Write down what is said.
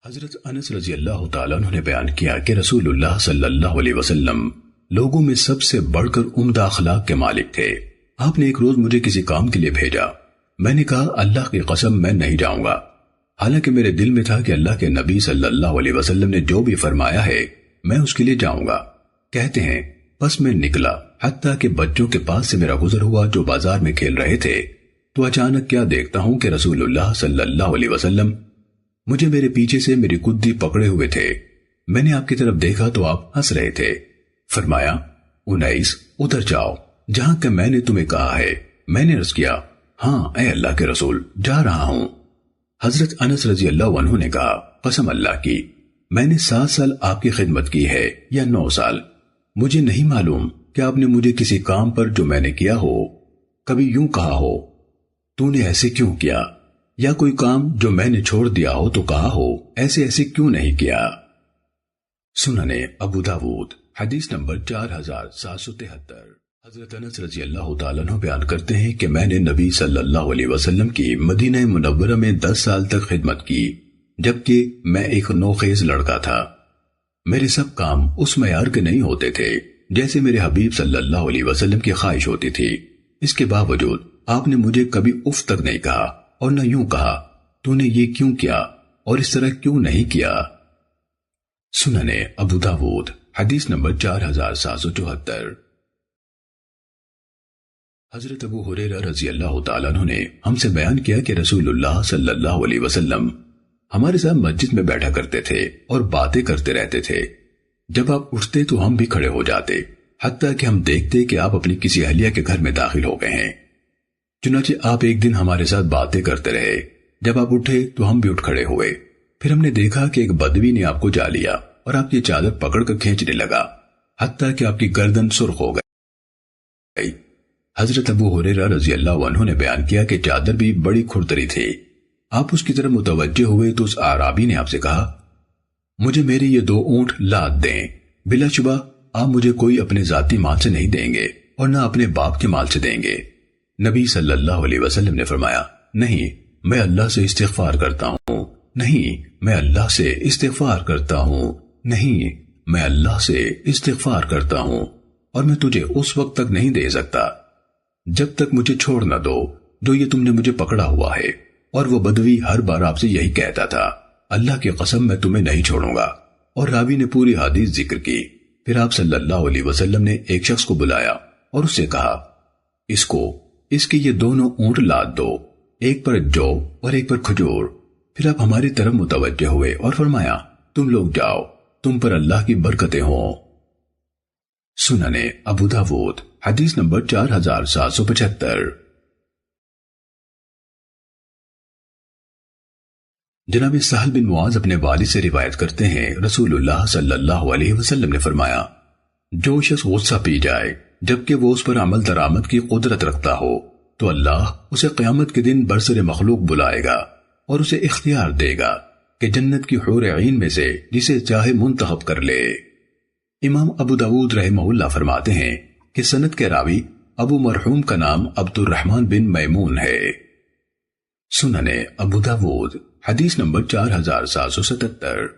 حضرت انس رضی اللہ تعالیٰ عنہ نے بیان کیا کہ رسول اللہ صلی اللہ علیہ وسلم لوگوں میں سب سے بڑھ کر عمدہ اخلاق کے مالک تھے۔ آپ نے ایک روز مجھے کسی کام کے لیے بھیجا۔ میں نے کہا اللہ کی قسم میں نہیں جاؤں گا، حالانکہ میرے دل میں تھا کہ اللہ کے نبی صلی اللہ علیہ وسلم نے جو بھی فرمایا ہے میں اس کے لیے جاؤں گا۔ کہتے ہیں بس میں نکلا، حتیٰ کہ بچوں کے پاس سے میرا گزر ہوا جو بازار میں کھیل رہے تھے، تو اچانک کیا دیکھتا ہوں کہ رسول اللہ صلی اللہ علیہ وسلم مجھے میرے پیچھے سے میری کدی پکڑے ہوئے تھے۔ میں نے آپ کی طرف دیکھا تو آپ ہنس رہے تھے۔ فرمایا انیس ادھر جاؤ جہاں کہ میں نے تمہیں کہا ہے۔ میں نے عرض کیا ہاں اے اللہ کے رسول جا رہا ہوں۔ حضرت انس رضی اللہ عنہ نے کہا قسم اللہ کی میں نے 7 سال آپ کی خدمت کی ہے یا 9 سال، مجھے نہیں معلوم کہ آپ نے مجھے کسی کام پر جو میں نے کیا ہو کبھی یوں کہا ہو تو نے ایسے کیوں کیا، یا کوئی کام جو میں نے چھوڑ دیا ہو تو کہا ہو ایسے ایسے کیوں نہیں کیا۔ سنن ابو داود حدیث نمبر 4773۔ حضرت انس رضی اللہ تعالیٰ عنہ بیان کرتے ہیں کہ میں نے نبی صلی اللہ علیہ وسلم کی مدینہ منورہ میں 10 سال تک خدمت کی، جبکہ میں ایک نوخیز لڑکا تھا۔ میرے سب کام اس معیار کے نہیں ہوتے تھے جیسے میرے حبیب صلی اللہ علیہ وسلم کی خواہش ہوتی تھی۔ اس کے باوجود آپ نے مجھے کبھی اف تک نہیں کہا اور نہ یوں کہا تو نے یہ کیوں کیا اور اس طرح کیوں نہیں کیا۔ سنن ابو داود حدیث نمبر 4774۔ حضرت ابو ہریرہ رضی اللہ تعالیٰ عنہ نے ہم سے بیان کیا کہ رسول اللہ صلی اللہ علیہ وسلم ہمارے ساتھ مسجد میں بیٹھا کرتے تھے اور باتیں کرتے رہتے تھے۔ جب آپ اٹھتے تو ہم بھی کھڑے ہو جاتے، حتیٰ کہ ہم دیکھتے کہ آپ اپنی کسی اہلیہ کے گھر میں داخل ہو گئے ہیں۔ چنانچہ آپ ایک دن ہمارے ساتھ باتیں کرتے رہے، جب آپ اٹھے تو ہم بھی اٹھ کھڑے ہوئے۔ پھر ہم نے دیکھا کہ ایک بدوی نے آپ کو جا لیا اور آپ کی چادر پکڑ کر کھینچنے لگا، حتیٰ کہ آپ کی گردن سرخ ہو گئی۔ حضرت ابو ہریرہ رضی اللہ عنہ نے بیان کیا کہ چادر بھی بڑی کھردری تھی۔ آپ اس کی طرف متوجہ ہوئے تو اس اعرابی نے آپ سے کہا مجھے میرے یہ 2 اونٹ لاد دیں، بلا شبہ آپ مجھے کوئی اپنے ذاتی مال سے نہیں دیں گے اور نہ اپنے باپ کے مال سے دیں گے۔ نبی صلی اللہ علیہ وسلم نے فرمایا نہیں میں اللہ سے استغفار کرتا ہوں، نہیں میں اللہ سے استغفار کرتا ہوں، نہیں میں اللہ سے استغفار کرتا ہوں، اور میں تجھے اس وقت تک نہیں دے سکتا جب تک مجھے چھوڑ نہ دو جو یہ تم نے مجھے پکڑا ہوا ہے۔ اور وہ بدوی ہر بار آپ سے یہی کہتا تھا اللہ کی قسم میں تمہیں نہیں چھوڑوں گا، اور راوی نے پوری حدیث ذکر کی۔ پھر آپ صلی اللہ علیہ وسلم نے ایک شخص کو بلایا اور اس سے کہا اس کے یہ 2 اونٹ لاد دو، ایک پر جو اور ایک پر کھجور۔ پھر آپ ہماری طرف متوجہ ہوئے اور فرمایا تم لوگ جاؤ، تم پر اللہ کی برکتیں ہوں۔ سنن ابو داود حدیث نمبر 4775۔ جناب سہل بن معاذ اپنے والد سے روایت کرتے ہیں رسول اللہ صلی اللہ علیہ وسلم نے فرمایا جو شخص غصہ پی جائے جبکہ وہ اس پر عمل درآمد کی قدرت رکھتا ہو تو اللہ اسے قیامت کے دن برسر مخلوق بلائے گا اور اسے اختیار دے گا کہ جنت کی حور عین میں سے جسے چاہے منتخب کر لے۔ امام ابو داود رحمہ اللہ فرماتے ہیں کہ سند کے راوی ابو مرحوم کا نام عبد الرحمن بن میمون ہے۔ سنن ابو داود حدیث نمبر 4777۔